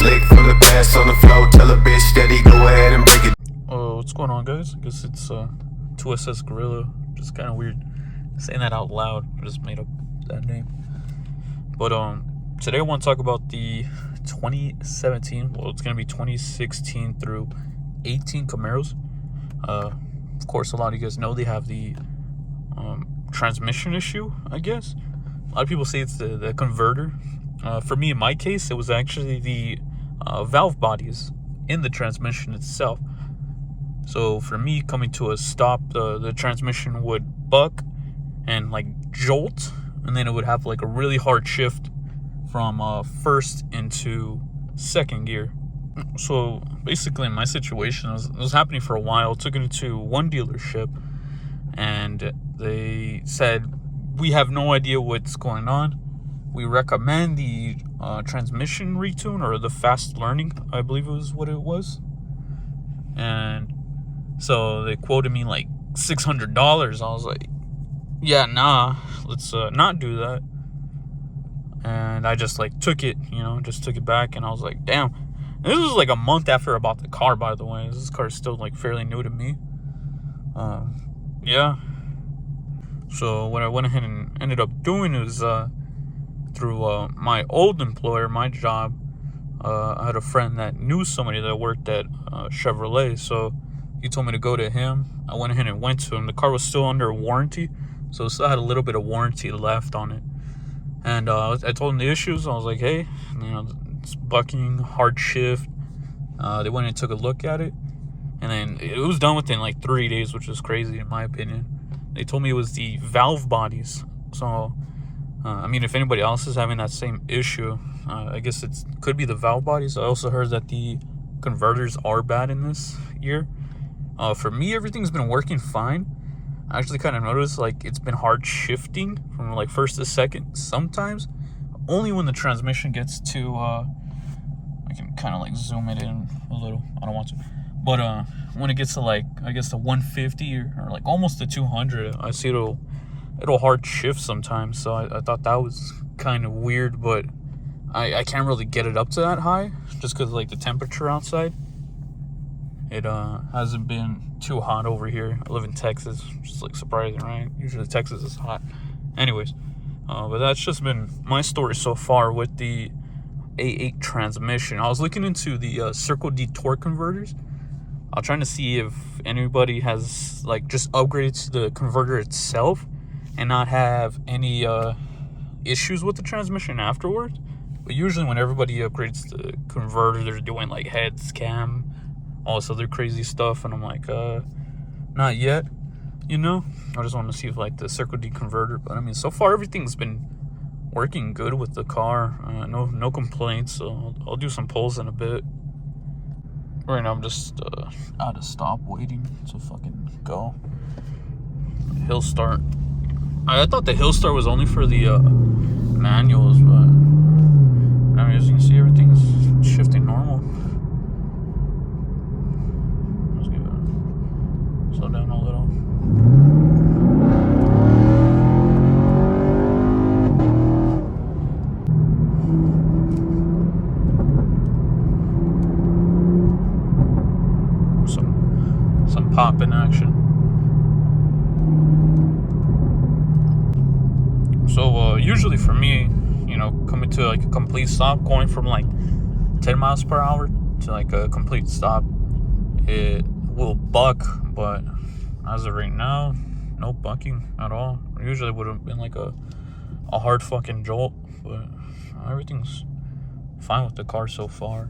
slick for the pass on the floor. Tell a bitch steady, go ahead and break it. What's going on, guys? I guess it's 2SS Gorilla. Just kind of weird saying that out loud. I just made up that name. But today I want to talk about the 2017. Well, it's gonna be 2016 through 18 Camaros. Of course, a lot of you guys know they have the transmission issue. I guess a lot of people say it's the converter. For me, in my case, it was actually the valve bodies in the transmission itself. So for me, coming to a stop, the transmission would buck and like jolt, and then it would have like a really hard shift from first into second gear. So basically, in my situation, it was happening for a while. Took it to one dealership, and they said, "We have no idea what's going on. We recommend the transmission retune or the fast learning," I believe it was what it was. And so they quoted me like $600. I was like, yeah, nah, let's not do that. And I just like took it, just took it back. And I was like, damn. And this was like a month after I bought the car, by the way. This car is still like fairly new to me. Yeah. So what I went ahead and ended up doing is through my old employer, my job, I had a friend that knew somebody that worked at Chevrolet. So he told me to go to him. I went ahead and went to him. The car was still under warranty, so it still had a little bit of warranty left on it. And I told him the issues. I was like, hey, it's bucking, hard shift. They went and took a look at it, and then it was done within like 3 days, which is crazy in my opinion. They told me it was the valve bodies. So I mean, if anybody else is having that same issue, I guess it could be the valve bodies. I also heard that the converters are bad in this year. For me, everything's been working fine. I actually kind of noticed like it's been hard shifting from like first to second sometimes. Only when the transmission gets to, I can kind of like zoom it in a little. I don't want to. But when it gets to like, I guess the 150 or like almost the 200, I see it'll hard shift sometimes. So I thought that was kind of weird, but I can't really get it up to that high just because like the temperature outside. It hasn't been too hot over here. I live in Texas, which is like surprising, right? Usually Texas is hot. Anyways, but that's just been my story so far with the A8 transmission. I was looking into the Circle D torque converters. I'm trying to see if anybody has like just upgraded to the converter itself and not have any issues with the transmission afterwards. But usually when everybody upgrades the converter, they're doing like heads, cam, all this other crazy stuff, and I'm like, not yet, I just want to see if like the Circle D converter. But I mean, so far everything's been working good with the car. No complaints. So I'll do some pulls in a bit. Right now I'm just at a stop waiting to fucking go. Hill start. I thought the hill start was only for the manuals, but I mean, as you can see, everything's shifting normal. Slow down a little. Some pop in action. So usually for me, coming to like a complete stop, going from like 10 miles per hour to like a complete stop, it will buck. But as of right now, no bucking at all. Usually would have been like a hard fucking jolt, but everything's fine with the car so far.